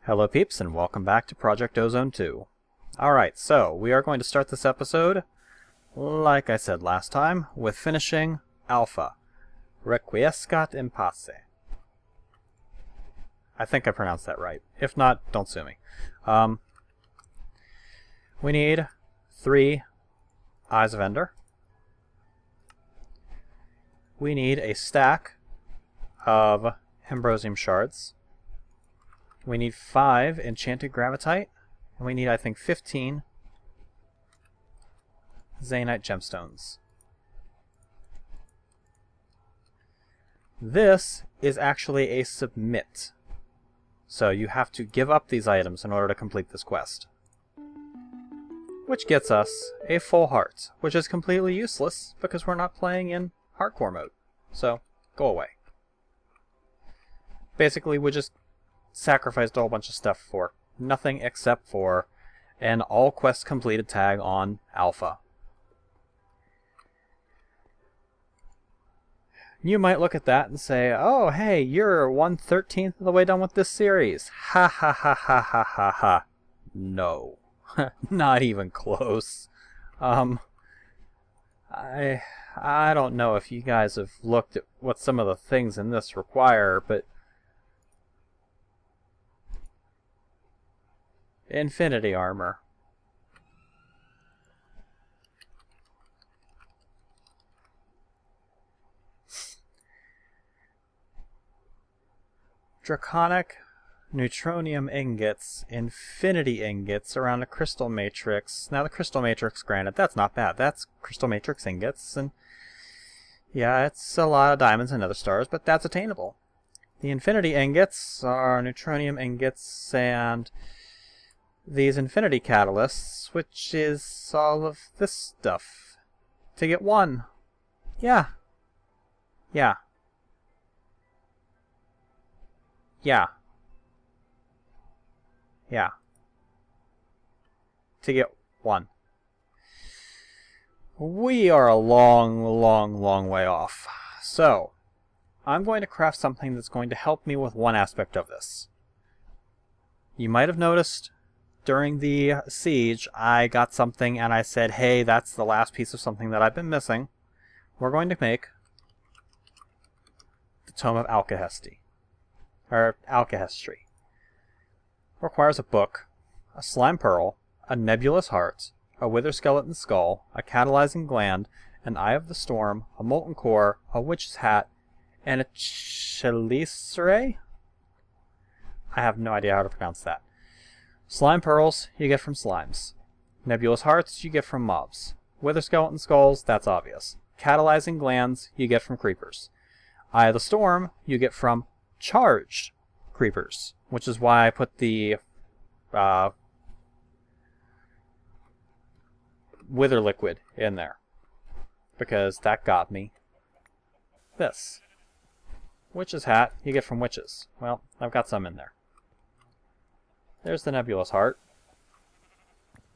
Hello peeps and welcome back to Project Ozone 2. Alright, so we are going to start this episode, like I said last time, with finishing Alpha. Requiescat in pace. I think I pronounced that right. If not, don't sue me. We need 3 Eyes of Ender. We need a stack of Ambrosium shards. We need 5 enchanted gravitite, and we need, I think, 15 Zainite gemstones. This is actually a submit, so you have to give up these items in order to complete this quest. Which gets us a full heart, which is completely useless because we're not playing in hardcore mode, so go away. Basically, we just sacrificed a whole bunch of stuff for nothing except for an all quests completed tag on Alpha. You might look at that and say, oh hey, you're 1/13 of the way done with this series. Ha ha ha ha ha ha ha. No. Not even close. I don't know if you guys have looked at what some of the things in this require, but Infinity armor. Draconic neutronium ingots, infinity ingots around a crystal matrix. Now the crystal matrix, granted, that's not bad. That's crystal matrix ingots, and yeah, it's a lot of diamonds and other stars, but that's attainable. The infinity ingots are neutronium ingots and these infinity catalysts, which is all of this stuff. To get 1. Yeah. Yeah. Yeah. Yeah. To get 1. We are a long way off. So, I'm going to craft something that's going to help me with one aspect of this. You might have noticed during the siege, I got something and I said, hey, that's the last piece of something that I've been missing. We're going to make the Tome of Alkahesty. Or Alkahestry. Requires a book, a slime pearl, a nebulous heart, a wither skeleton skull, a catalyzing gland, an eye of the storm, a molten core, a witch's hat, and a chelicerae? I have no idea how to pronounce that. Slime pearls, you get from slimes. Nebulous hearts, you get from mobs. Wither skeleton skulls, that's obvious. Catalyzing glands, you get from creepers. Eye of the storm, you get from charged creepers, which is why I put the wither liquid in there, because that got me this. Witch's hat, you get from witches. Well, I've got some in there. There's the nebulous heart.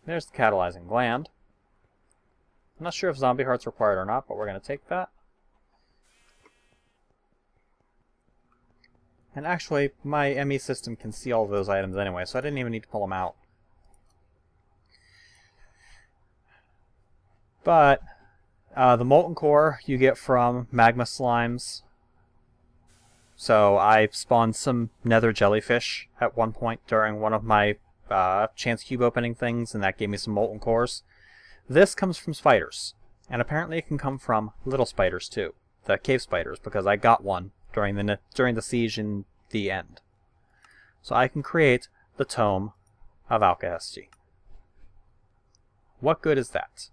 There's the catalyzing gland. I'm not sure if zombie heart's required or not, but we're going to take that. And actually, my ME system can see all of those items anyway, so I didn't even need to pull them out. But the molten core you get from magma slimes. So I spawned some nether jellyfish at one point during one of my chance cube opening things, and that gave me some molten cores. This comes from spiders, and apparently it can come from little spiders too, the cave spiders, because I got one during the siege in the end. So I can create the Tome of Alkahesty. What good is that?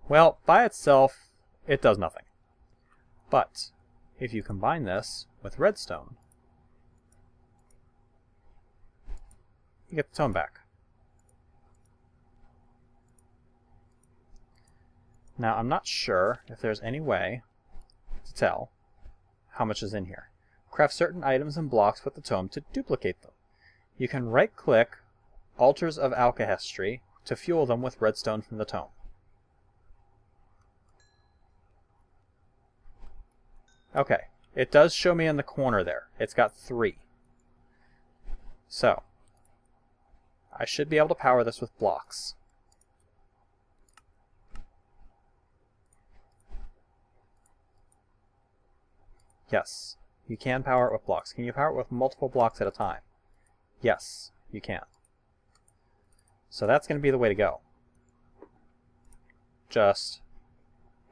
Well, by itself, it does nothing. But if you combine this with redstone, you get the tome back. Now, I'm not sure if there's any way to tell how much is in here. Craft certain items and blocks with the tome to duplicate them. You can right-click Altars of Alkahestry to fuel them with redstone from the tome. Okay, it does show me in the corner there. It's got 3. So, I should be able to power this with blocks. Yes, you can power it with blocks. Can you power it with multiple blocks at a time? Yes, you can. So that's going to be the way to go. Just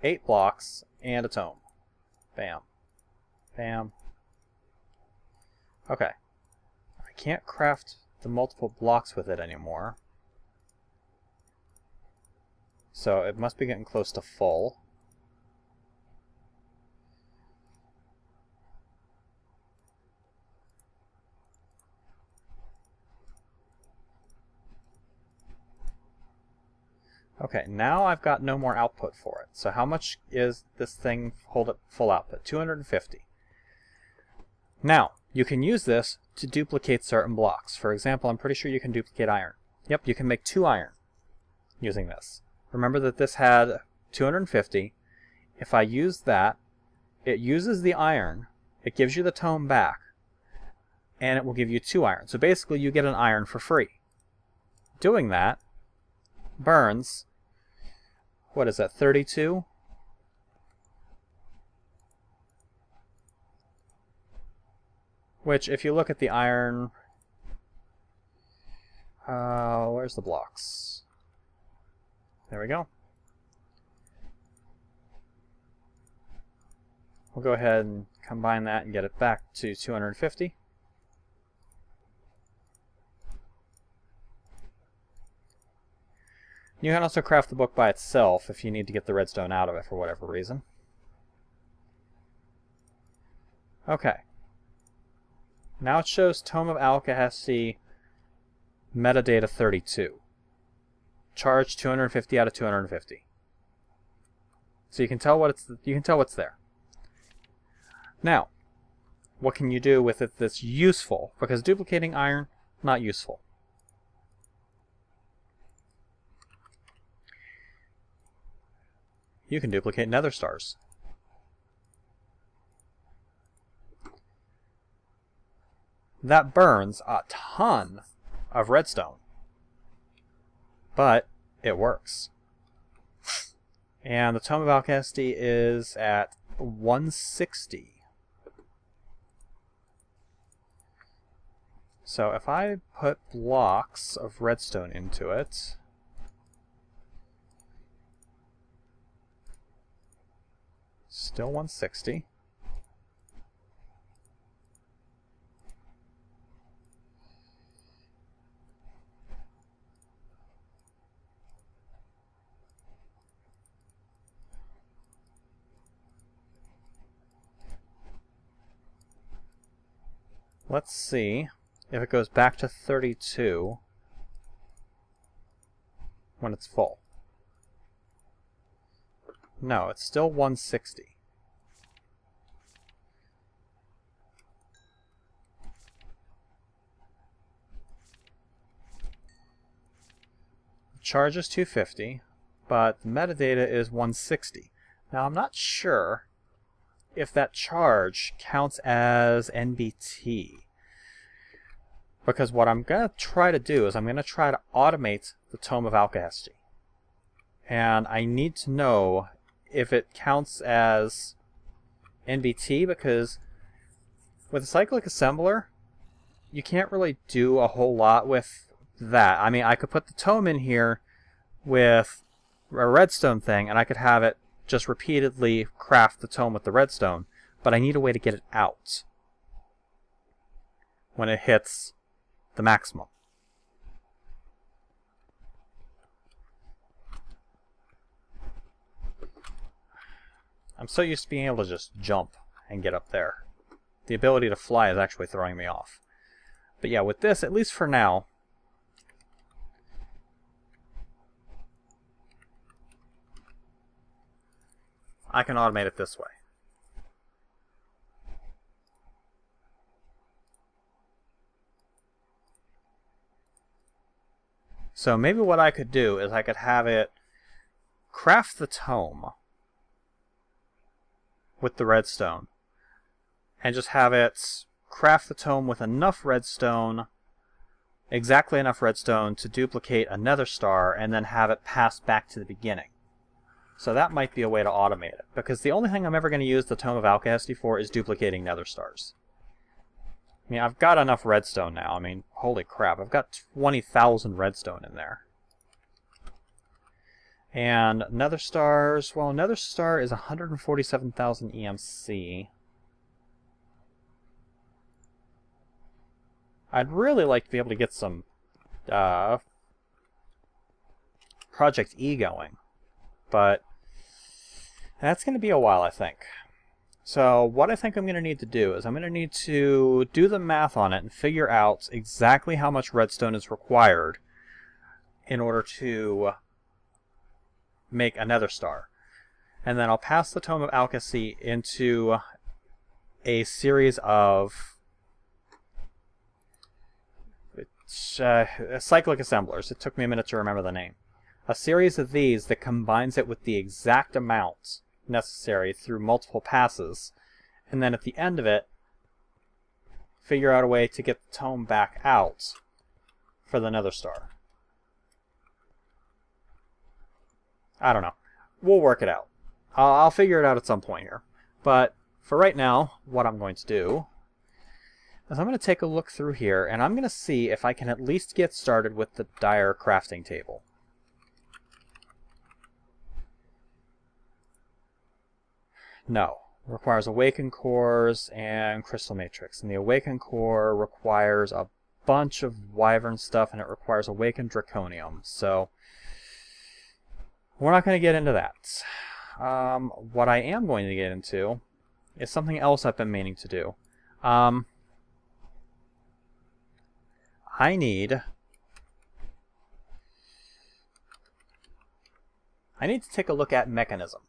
8 blocks and a tome. Bam. Bam. Okay. I can't craft the multiple blocks with it anymore. So it must be getting close to full. Okay, now I've got no more output for it. So how much is this thing hold at full output? 250. Now, you can use this to duplicate certain blocks. For example, I'm pretty sure you can duplicate iron. Yep, you can make 2 iron using this. Remember that this had 250. If I use that, it uses the iron, it gives you the tome back, and it will give you 2 iron. So basically you get an iron for free. Doing that burns, what is that, 32? Which, if you look at the iron, where's the blocks? There we go. We'll go ahead and combine that and get it back to 250. You can also craft the book by itself if you need to get the redstone out of it for whatever reason. Okay. Now it shows Tome of Alcahesty metadata 32. Charge 250 out of 250. So you can tell what's there. Now, what can you do with it that's useful? Because duplicating iron, not useful. You can duplicate nether stars. That burns a ton of redstone, but it works. And the Tome of Alcahesty is at 160. So if I put blocks of redstone into it, still 160. Let's see if it goes back to 32 when it's full. No, it's still 160. The charge is 250, but the metadata is 160. Now I'm not sure if that charge counts as NBT. Because what I'm going to try to do is I'm going to try to automate the Tome of Alcahesty. And I need to know if it counts as NBT, because with a cyclic assembler, you can't really do a whole lot with that. I mean, I could put the tome in here with a redstone thing, and I could have it just repeatedly craft the tome with the redstone, but I need a way to get it out when it hits the maximum. I'm so used to being able to just jump and get up there. The ability to fly is actually throwing me off. But yeah, with this, at least for now, I can automate it this way. So maybe what I could do is I could have it craft the tome with the redstone, and just have it craft the tome with enough redstone exactly enough redstone to duplicate another star and then have it pass back to the beginning. So that might be a way to automate it, because the only thing I'm ever going to use the Tome of Alcahesty for is duplicating nether stars. I mean, I've got enough redstone now. I mean, holy crap, I've got 20,000 redstone in there. And nether stars, well, nether star is 147,000 EMC. I'd really like to be able to get some Project E going, but that's going to be a while, I think. So what I think I'm going to need to do is I'm going to need to do the math on it and figure out exactly how much redstone is required in order to make a nether star. And then I'll pass the Tome of Alcahesty into a series of cyclic assemblers. It took me a minute to remember the name. A series of these that combines it with the exact amount necessary through multiple passes, and then at the end of it figure out a way to get the tome back out for the nether star. I don't know. We'll work it out. I'll figure it out at some point here. But for right now, what I'm going to do is I'm going to take a look through here, and I'm going to see if I can at least get started with the dire crafting table. No. It requires awakened cores and crystal matrix. And the awakened core requires a bunch of wyvern stuff, and it requires awakened draconium. So we're not going to get into that. What I am going to get into is something else I've been meaning to do. I need to take a look at Mekanism.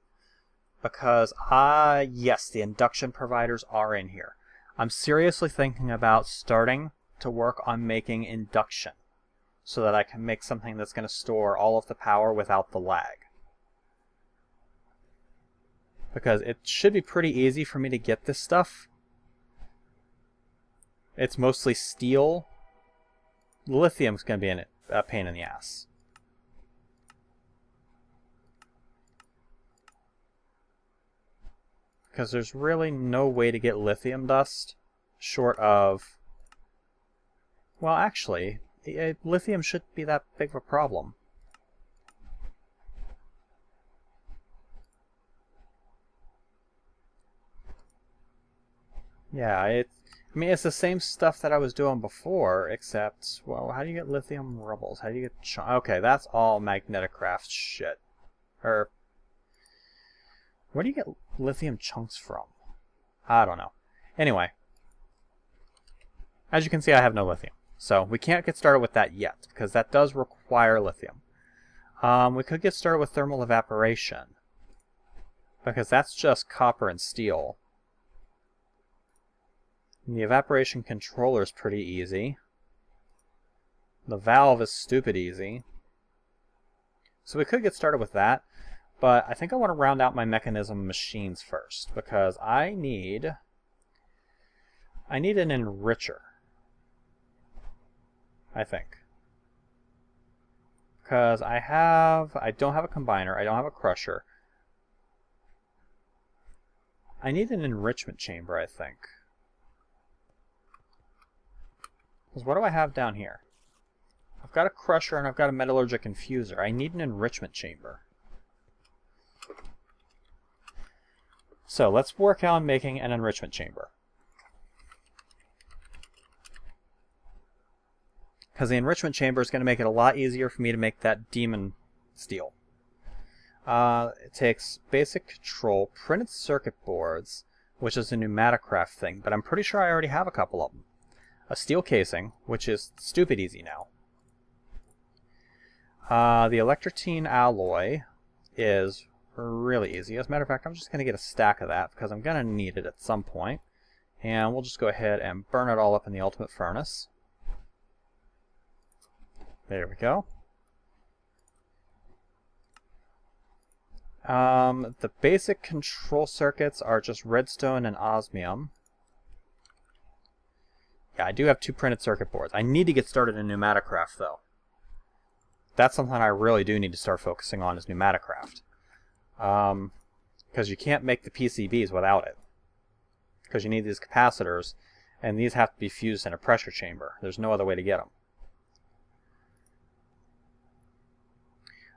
Because, yes, the induction providers are in here. I'm seriously thinking about starting to work on making induction so that I can make something that's going to store all of the power without the lag. Because it should be pretty easy for me to get this stuff. It's mostly steel. Lithium's going to be a pain in the ass. Because there's really no way to get lithium dust short of... Well, actually, lithium shouldn't be that big of a problem. Yeah, I mean, it's the same stuff that I was doing before, except, well, how do you get lithium rubbles? How do you get... Okay, that's all Mekanism shit. Or... Where do you get lithium chunks from? I don't know. Anyway, as you can see, I have no lithium. So we can't get started with that yet, because that does require lithium. We could get started with thermal evaporation, because that's just copper and steel. And the evaporation controller is pretty easy. The valve is stupid easy. So we could get started with that. But I think I want to round out my Mekanism machines first, because I need an enricher, I think. Because I don't have a combiner, I don't have a crusher. I need an enrichment chamber, I think. Because what do I have down here? I've got a crusher and I've got a metallurgic infuser. I need an enrichment chamber. So let's work on making an enrichment chamber. Because the enrichment chamber is going to make it a lot easier for me to make that demon steel. It takes basic control, printed circuit boards, which is a Pneumaticcraft thing, but I'm pretty sure I already have a couple of them. A steel casing, which is stupid easy now. The electrotine alloy is really easy. As a matter of fact, I'm just going to get a stack of that because I'm going to need it at some point. And we'll just go ahead and burn it all up in the ultimate furnace. There we go. The basic control circuits are just redstone and osmium. Yeah, I do have 2 printed circuit boards. I need to get started in Pneumaticcraft, though. That's something I really do need to start focusing on, is Pneumaticcraft. Because you can't make the PCBs without it. Because you need these capacitors, and these have to be fused in a pressure chamber. There's no other way to get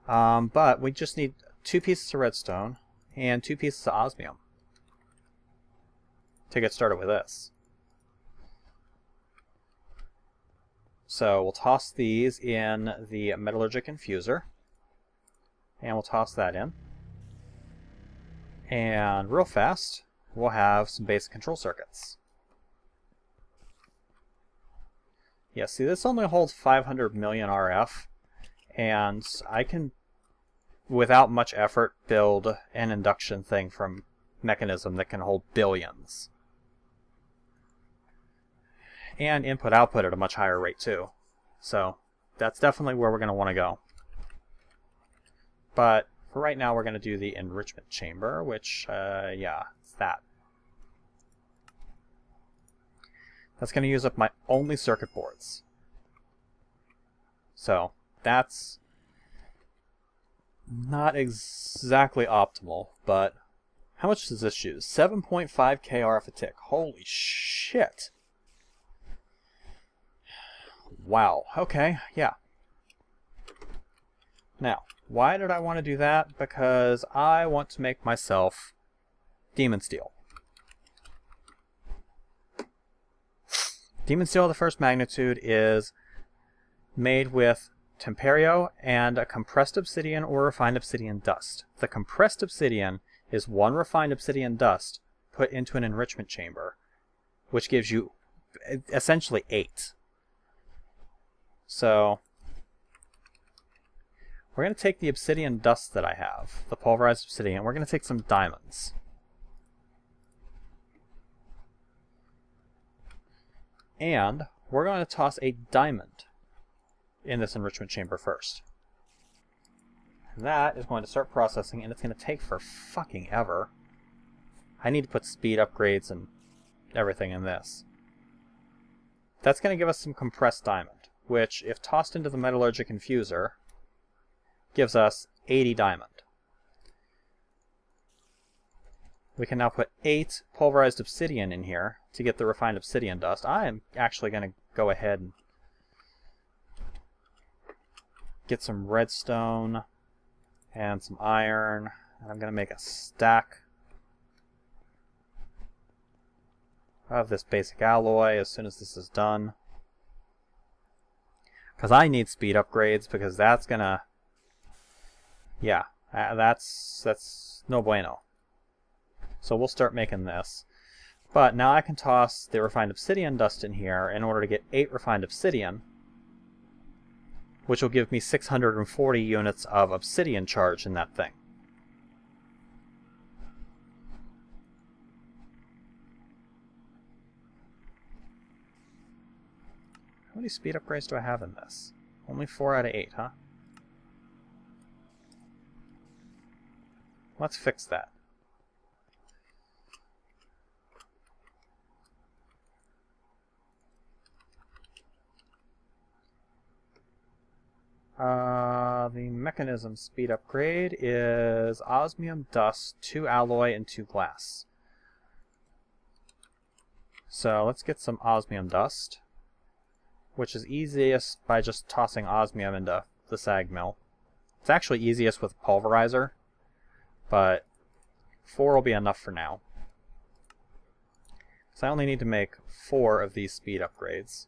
them. But we just need 2 pieces of redstone and 2 pieces of osmium to get started with this. So we'll toss these in the metallurgic infuser, and we'll toss that in. And real fast, we'll have some basic control circuits. Yeah, see, this only holds 500 million RF, and I can, without much effort, build an induction thing from Mekanism that can hold billions. And input-output at a much higher rate, too. So, that's definitely where we're going to want to go. But, for right now, we're going to do the enrichment chamber, which, yeah, it's that. That's going to use up my only circuit boards. So, that's not exactly optimal, but how much does this use? 7.5 KRF a tick. Holy shit! Wow. Okay, yeah. Now, why did I want to do that? Because I want to make myself Demon Steel. Demon Steel of the first magnitude is made with Temperio and a compressed obsidian or refined obsidian dust. The compressed obsidian is 1 refined obsidian dust put into an enrichment chamber, which gives you essentially 8. So, we're going to take the obsidian dust that I have, the pulverized obsidian, we're going to take some diamonds. And we're going to toss a diamond in this enrichment chamber first. That is going to start processing, and it's going to take for fucking ever. I need to put speed upgrades and everything in this. That's going to give us some compressed diamond, which, if tossed into the metallurgic infuser, gives us 80 diamond. We can now put 8 pulverized obsidian in here to get the refined obsidian dust. I am actually going to go ahead and get some redstone and some iron, and I'm going to make a stack of this basic alloy as soon as this is done. Because I need speed upgrades, because that's going to, yeah, that's no bueno. So we'll start making this. But now I can toss the refined obsidian dust in here in order to get 8 refined obsidian, which will give me 640 units of obsidian charge in that thing. How many speed upgrades do I have in this? Only 4 out of 8, huh? Let's fix that. The Mekanism speed upgrade is osmium dust, 2 alloy, and 2 glass. So let's get some osmium dust, which is easiest by just tossing osmium into the sag mill. It's actually easiest with a pulverizer, but 4 will be enough for now. So I only need to make 4 of these speed upgrades.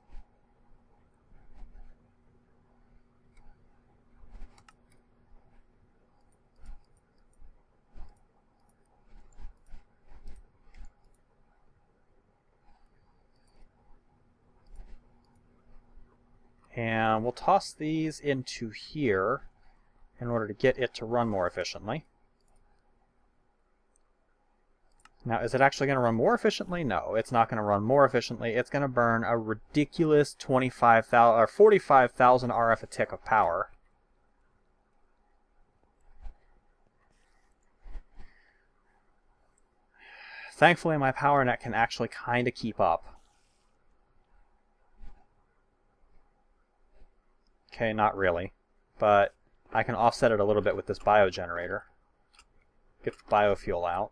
And we'll toss these into here in order to get it to run more efficiently. Now, is it actually going to run more efficiently? No, it's not going to run more efficiently. It's going to burn a ridiculous 25,000 or 45,000 RF a tick of power. Thankfully, my power net can actually kind of keep up. Okay, not really. But I can offset it a little bit with this biogenerator. Get the biofuel out.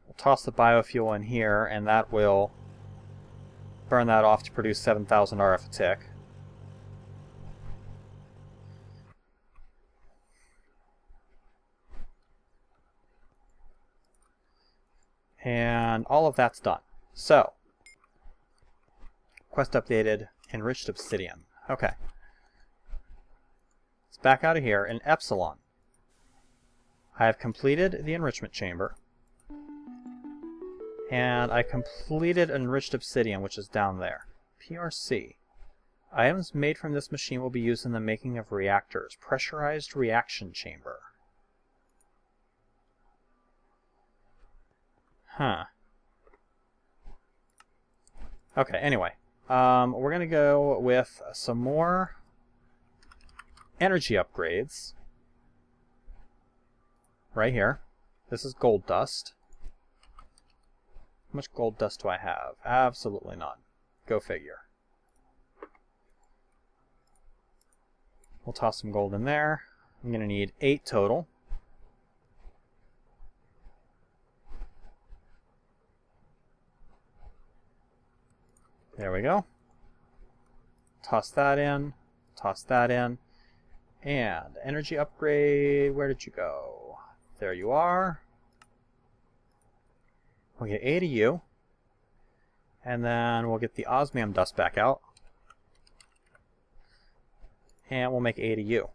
We'll toss the biofuel in here, and that will burn that off to produce 7,000 RF a tick. And all of that's done. So, quest updated, enriched obsidian. Okay. Let's back out of here. In Epsilon, I have completed the enrichment chamber. And I completed enriched obsidian, which is down there. PRC. Items made from this machine will be used in the making of reactors. Pressurized reaction chamber. Huh. Okay, anyway. We're going to go with some more energy upgrades. Right here. This is gold dust. How much gold dust do I have? Absolutely none. Go figure. We'll toss some gold in there. I'm going to need 8 total. There we go. Toss that in. Toss that in. And energy upgrade. Where did you go? There you are. We'll get 8 of you. And then we'll get the osmium dust back out. And we'll make 8 of you.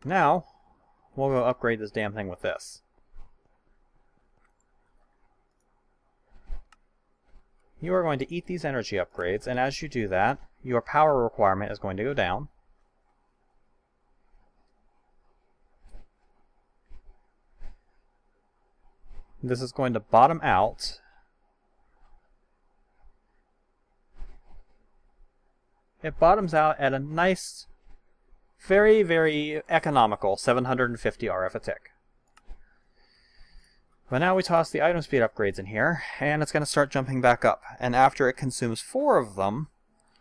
Now, we'll go upgrade this damn thing with this. You are going to eat these energy upgrades, and as you do that, your power requirement is going to go down. This is going to bottom out. It bottoms out at a nice, very, very economical 750 RF a tick. But now we toss the item speed upgrades in here, and it's going to start jumping back up. And after it consumes 4 of them,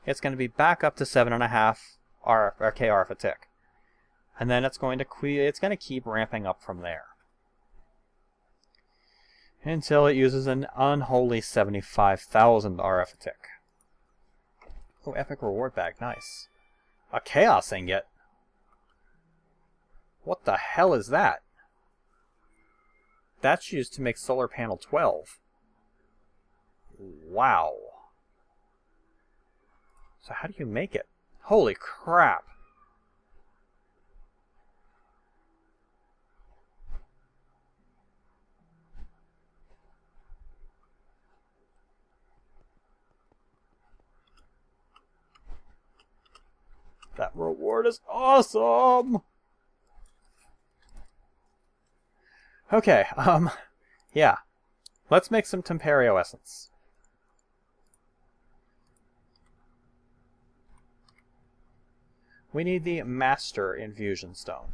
it's going to be back up to 7.5 KRF a tick. And then it's going to keep ramping up from there. Until it uses an unholy 75,000 RF a tick. Oh, epic reward bag, nice. A chaos ingot? What the hell is that? That's used to make solar panel 12. Wow. So how do you make it? Holy crap. That reward is awesome! Okay, yeah. Let's make some Temperio essence. We need the Master Infusion Stone.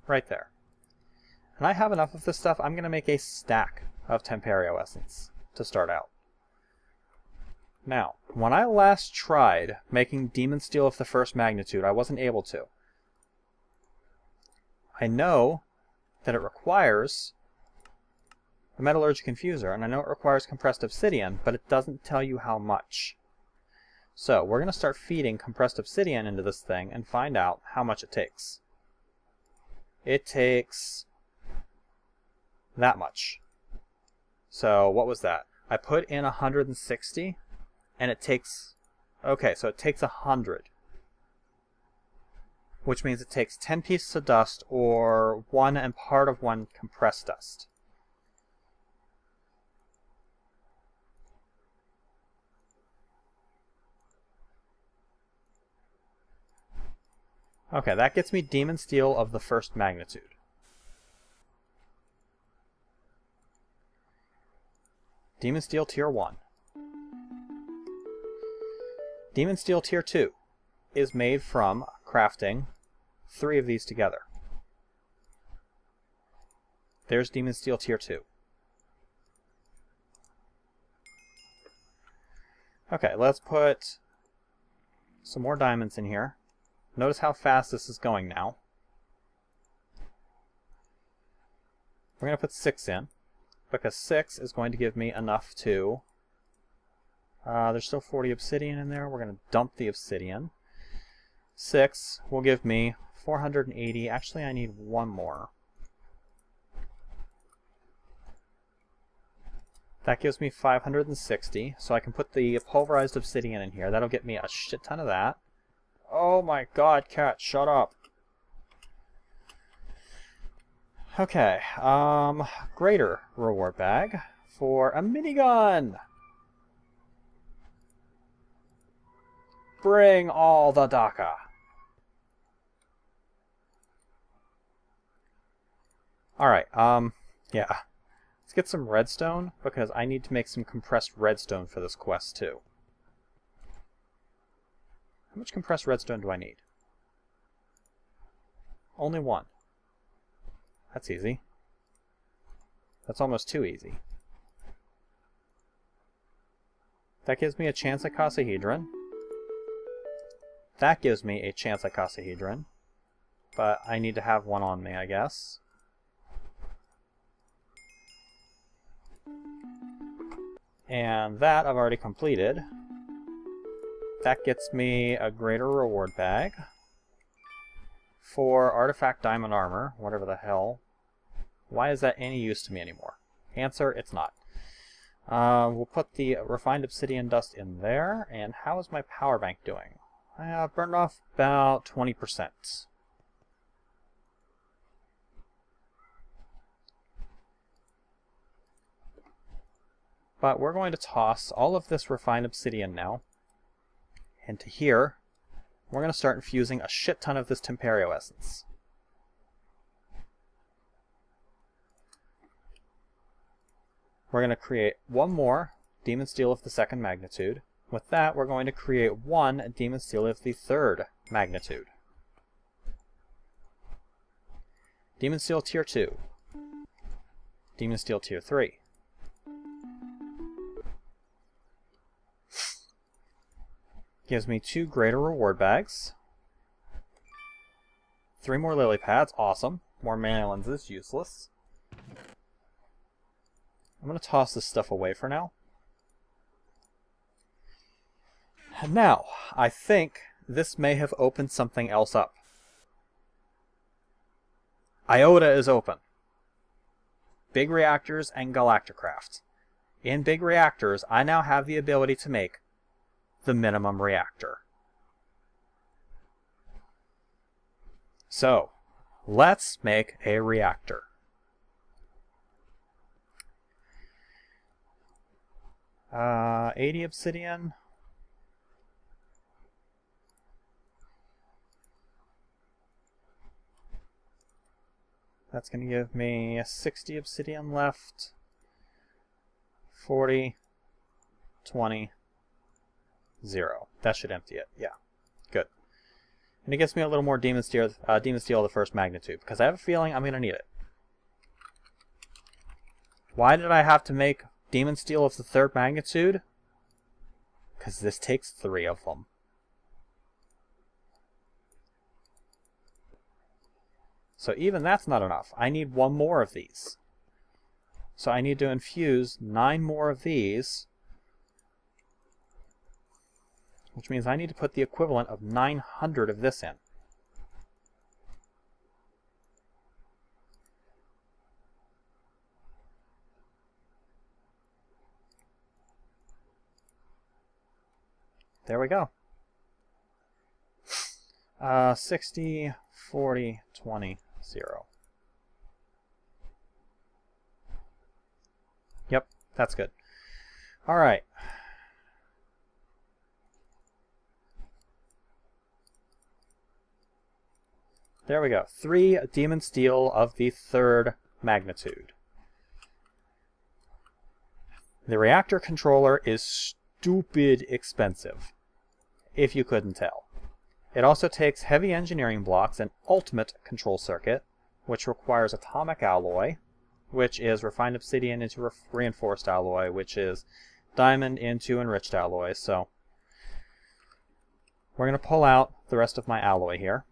Right there. And I have enough of this stuff, I'm going to make a stack of Temperio essence to start out. Now, when I last tried making Demon Steel of the first magnitude, I wasn't able to. I know that it requires a metallurgic infuser, and I know it requires compressed obsidian, but it doesn't tell you how much. So we're going to start feeding compressed obsidian into this thing and find out how much it takes. It takes that much. So what was that? I put in 160, and it takes, okay, so it takes 100. Which means it takes 10 pieces of dust, or 1 and part of 1 compressed dust. Okay, that gets me Demon Steel of the first magnitude. Demon Steel Tier 1. Demon Steel Tier 2 is made from crafting 3 of these together. There's Demon Steel Tier 2. Okay, let's put some more diamonds in here. Notice how fast this is going now. We're going to put 6 in, because 6 is going to give me enough to... there's still 40 obsidian in there. We're going to dump the obsidian. 6 will give me 480. Actually, I need one more. That gives me 560, so I can put the pulverized obsidian in here. That'll get me a shit ton of that. Oh my god, cat, shut up. Okay, greater reward bag for a minigun. Bring all the DACA. Alright, yeah. Let's get some redstone, because I need to make some compressed redstone for this quest, too. How much compressed redstone do I need? Only 1. That's easy. That's almost too easy. That gives me a chance at Casahedron. That gives me a chance at Casahedron. But I need to have one on me, I guess. And that I've already completed. That gets me a greater reward bag for artifact diamond armor, whatever the hell. Why is that any use to me anymore? Answer, it's not. We'll put the refined obsidian dust in there. And how is my power bank doing? I burned off about 20%. But we're going to toss all of this refined obsidian now into here. We're going to start infusing a shit ton of this Temperio essence. We're going to create one more Demon Steel of the 2nd magnitude. With that, we're going to create one Demon Steel of the 3rd magnitude. Demon Steel Tier 2. Demon Steel Tier 3. Gives me 2 greater reward bags. 3 more lily pads, awesome. More mana lenses, useless. I'm going to toss this stuff away for now. And now, I think this may have opened something else up. Iota is open. Big Reactors and Galacticraft. In Big Reactors, I now have the ability to make the minimum reactor. So, let's make a reactor. Uh, 80 obsidian. That's going to give me 60 obsidian left. 40, 20, 0. That should empty it. Yeah, good. And it gives me a little more Demon Steel of the 1st magnitude, because I have a feeling I'm going to need it. Why did I have to make Demon Steel of the 3rd magnitude? Because this takes 3 of them. So even that's not enough. I need 1 more of these. So I need to infuse 9 more of these, which means I need to put the equivalent of 900 of this in. There we go. 60, 40, 20, 0. Yep, that's good. All right. There we go. 3 Demon Steel of the 3rd magnitude. The reactor controller is stupid expensive, if you couldn't tell. It also takes heavy engineering blocks and ultimate control circuit, which requires atomic alloy, which is refined obsidian into reinforced alloy, which is diamond into enriched alloy. So we're going to pull out the rest of my alloy here.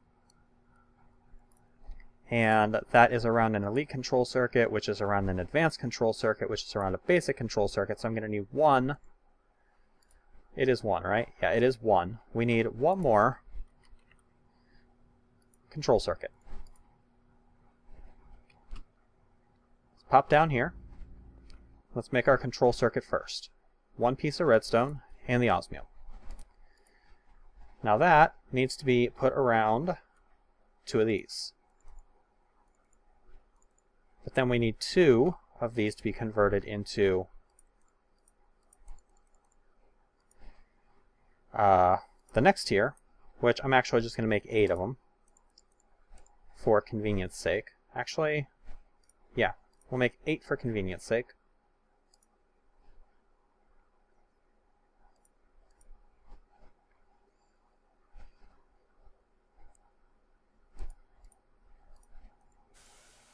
And that is around an elite control circuit, which is around an advanced control circuit, which is around a basic control circuit. So I'm going to need one. It is one, right? Yeah, it is one. We need one more control circuit. Let's pop down here. Let's make our control circuit first. One piece of redstone and the osmium. Now that needs to be put around two of these. But then we need two of these to be converted into the next tier, which I'm actually just going to make 8 of them for convenience sake. Actually, yeah, we'll make 8 for convenience sake.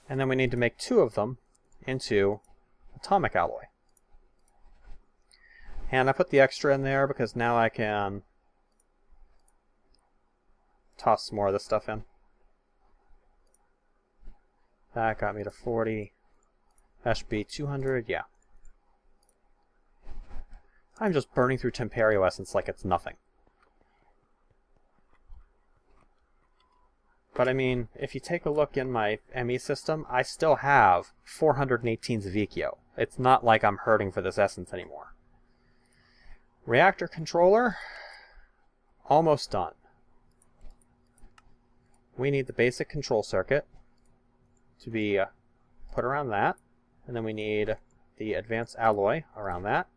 And then we need to make 2 of them into atomic alloy. And I put the extra in there because now I can toss some more of this stuff in. That got me to 40. That should be 200, yeah. I'm just burning through Temperio essence like it's nothing. But I mean, if you take a look in my ME system, I still have 418 Zavicchio. It's not like I'm hurting for this essence anymore. Reactor controller, almost done. We need the basic control circuit to be put around that. And then we need the advanced alloy around that.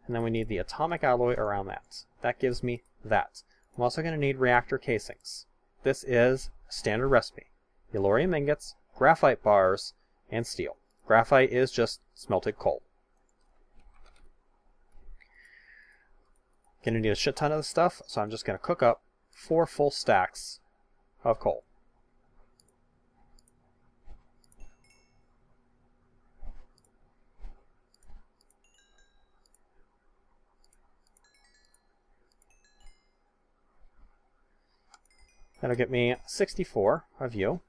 And then we need the atomic alloy around that. That gives me that. I'm also going to need reactor casings. This is a standard recipe. Yellorium ingots, graphite bars, and steel. Graphite is just smelted coal. Going to need a shit ton of this stuff, so I'm just going to cook up 4 full stacks of coal. That'll get me 64 of you.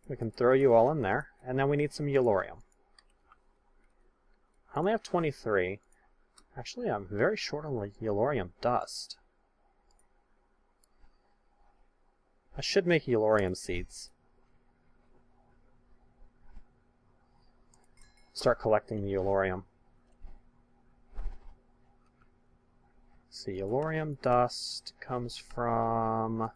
We can throw you all in there. And then we need some yellorium. I only have 23. Actually, I'm very short on the yellorium dust. I should make yellorium seeds. Start collecting the yellorium. See, yellorium dust comes from...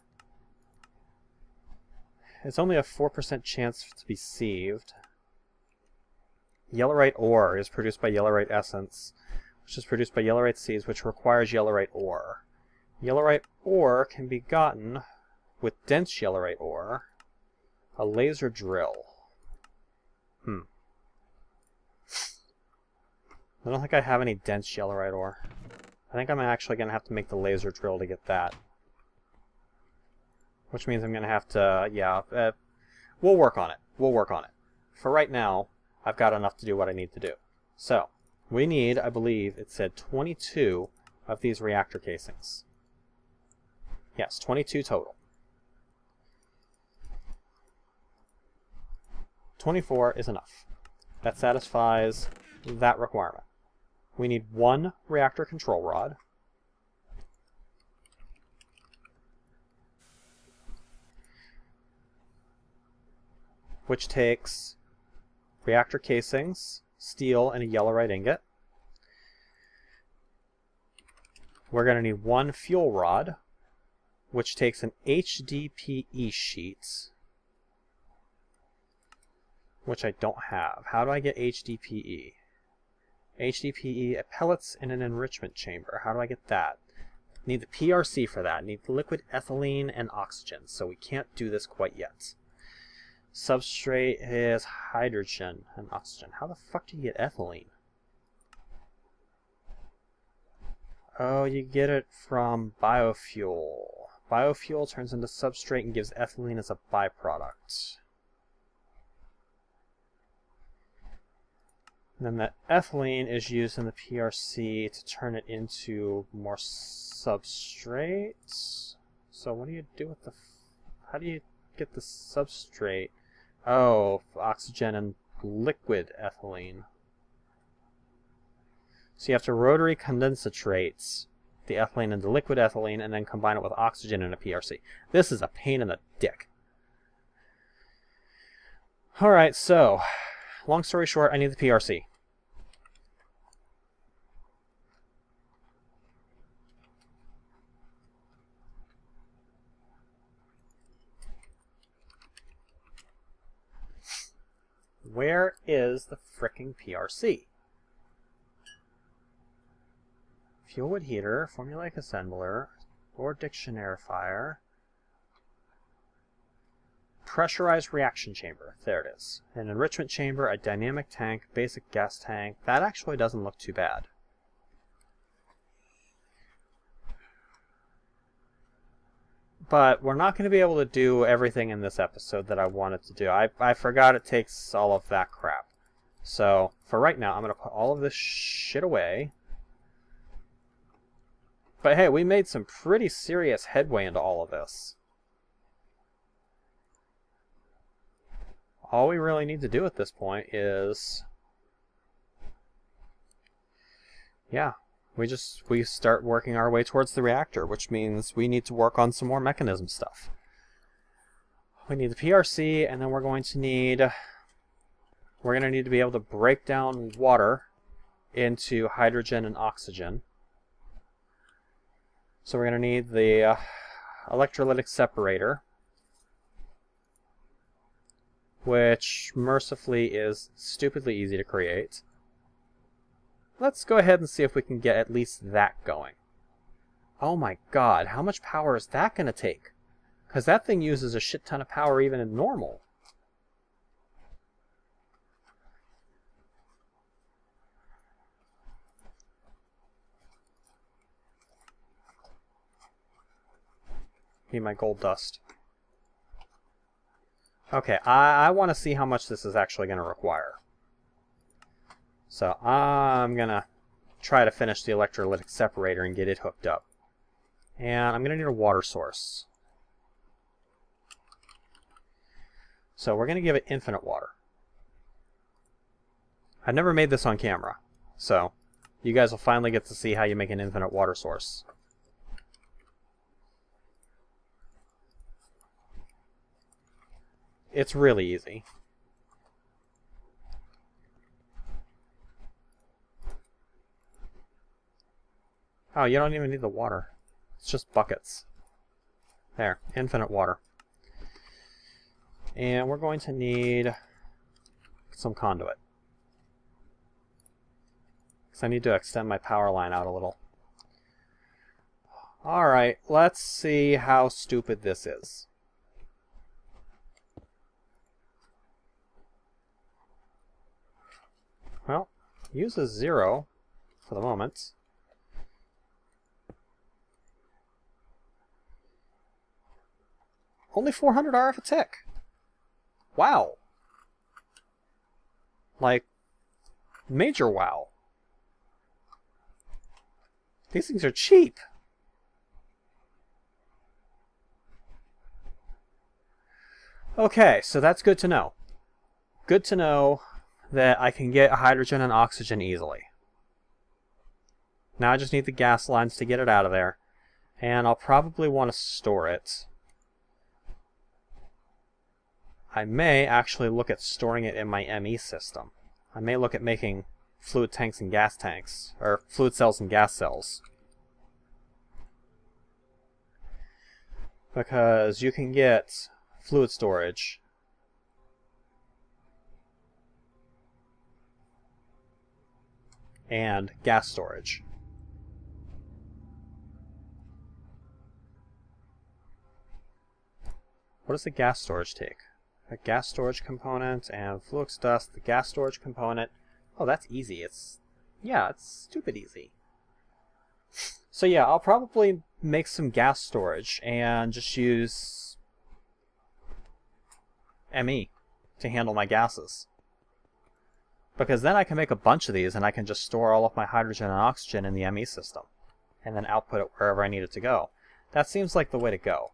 It's only a 4% chance to be sieved. Yellorite ore is produced by yellorite essence, which is produced by yellorite seeds, which requires yellorite ore. Yellorite ore can be gotten with dense yellorite ore, a laser drill. I don't think I have any dense yellorite ore. I think I'm actually going to have to make the laser drill to get that. Which means I'm going to have to, we'll work on it. We'll work on it. For right now, I've got enough to do what I need to do. So, we need, I believe it said 22 of these reactor casings. Yes, 22 total. 24 is enough. That satisfies that requirement. We need 1 reactor control rod. Which takes reactor casings, steel, and a yellorite ingot. We're going to need 1 fuel rod, which takes an HDPE sheet, which I don't have. How do I get HDPE? HDPE, pellets in an enrichment chamber. How do I get that? Need the PRC for that. Need liquid ethylene and oxygen, so we can't do this quite yet. Substrate is hydrogen and oxygen. How the fuck do you get ethylene? Oh, you get it from biofuel. Biofuel turns into substrate and gives ethylene as a byproduct. And then the ethylene is used in the PRC to turn it into more substrates. So what do you do with the... how do you get the substrate? Oh, oxygen and liquid ethylene. So you have to rotary condensatrate the ethylene into liquid ethylene and then combine it with oxygen in a PRC. This is a pain in the dick. Alright, so, long story short, I need the PRC. Where is the frickin' PRC? Fuel wood heater, formulaic assembler, or dictionarifier. Pressurized reaction chamber. There it is. An enrichment chamber, a dynamic tank, basic gas tank. That actually doesn't look too bad. But we're not going to be able to do everything in this episode that I wanted to do. I forgot it takes all of that crap. So, for right now, I'm going to put all of this shit away. But hey, we made some pretty serious headway into all of this. All we really need to do at this point is... yeah, we start working our way towards the reactor, which means we need to work on some more mechanism stuff. We need the PRC, and then we're going to need to be able to break down water into hydrogen and oxygen. So we're going to need the electrolytic separator, which mercifully is stupidly easy to create. Let's go ahead and see if we can get at least that going. Oh my god, how much power is that going to take? Because that thing uses a shit ton of power even in normal. Need my gold dust. Okay, I want to see how much this is actually going to require. So I'm going to try to finish the electrolytic separator and get it hooked up. And I'm going to need a water source. So we're going to give it infinite water. I've never made this on camera, so you guys will finally get to see how you make an infinite water source. It's really easy. Oh, you don't even need the water. It's just buckets. There, infinite water. And we're going to need some conduit. Because I need to extend my power line out a little. Alright, let's see how stupid this is. Well, uses 0 for the moment. Only 400 RF a tick. Wow. Like, major wow. These things are cheap. Okay, so that's good to know. Good to know that I can get hydrogen and oxygen easily. Now I just need the gas lines to get it out of there. And I'll probably want to store it. I may actually look at storing it in my ME system. I may look at making fluid tanks and gas tanks, or fluid cells and gas cells. Because you can get fluid storage and gas storage. What does the gas storage take? A gas storage component and flux dust, the gas storage component. Oh, that's easy. It's stupid easy. So yeah, I'll probably make some gas storage and just use ME to handle my gases. Because then I can make a bunch of these and I can just store all of my hydrogen and oxygen in the ME system. And then output it wherever I need it to go. That seems like the way to go.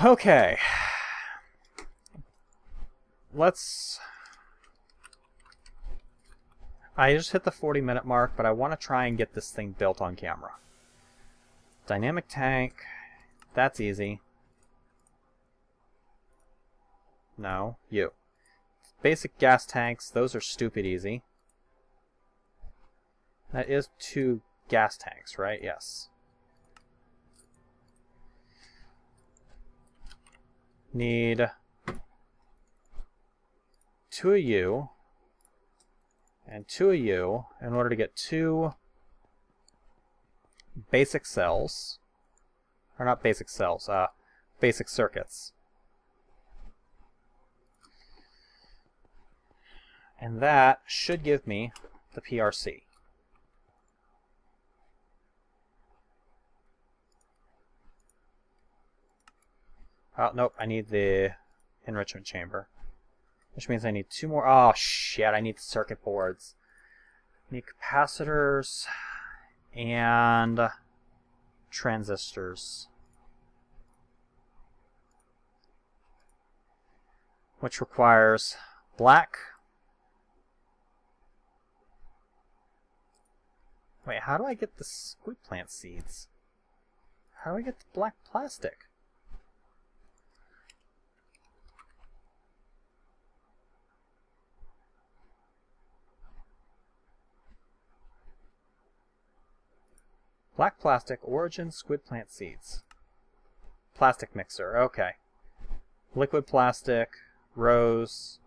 Okay. I just hit the 40-minute mark, but I want to try and get this thing built on camera. Dynamic tank. That's easy. No, you. Basic gas tanks, those are stupid easy. That is 2 gas tanks, right? Yes. Need 2 of you and 2 of you in order to get 2 basic cells. Or not basic cells, basic circuits. And that should give me the PRC. Oh, nope, I need the enrichment chamber. Which means I need 2 more. Oh, shit, I need the circuit boards. I need capacitors and transistors. Which requires black. Wait, how do I get the squid plant seeds? How do I get the black plastic? Black plastic, origin, squid plant seeds. Plastic mixer, okay. Liquid plastic, rose.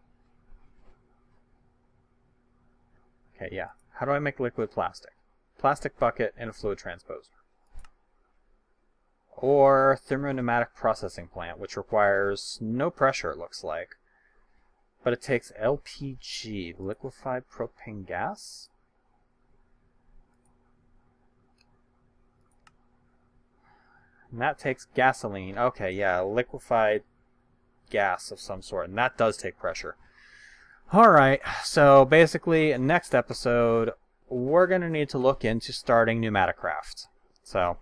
Okay, yeah. How do I make liquid plastic? Plastic bucket and a fluid transposer. Or thermopneumatic processing plant, which requires no pressure, it looks like. But it takes LPG, liquefied propane gas? And that takes gasoline. Okay, yeah, liquefied gas of some sort. And that does take pressure. Alright, so basically, next episode, we're going to need to look into starting Pneumaticcraft. So,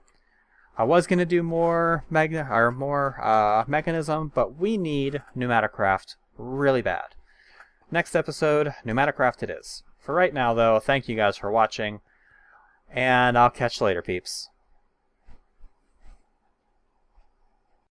I was going to do more Mechanism, but we need Pneumaticcraft really bad. Next episode, Pneumaticcraft it is. For right now, though, thank you guys for watching, and I'll catch you later, peeps.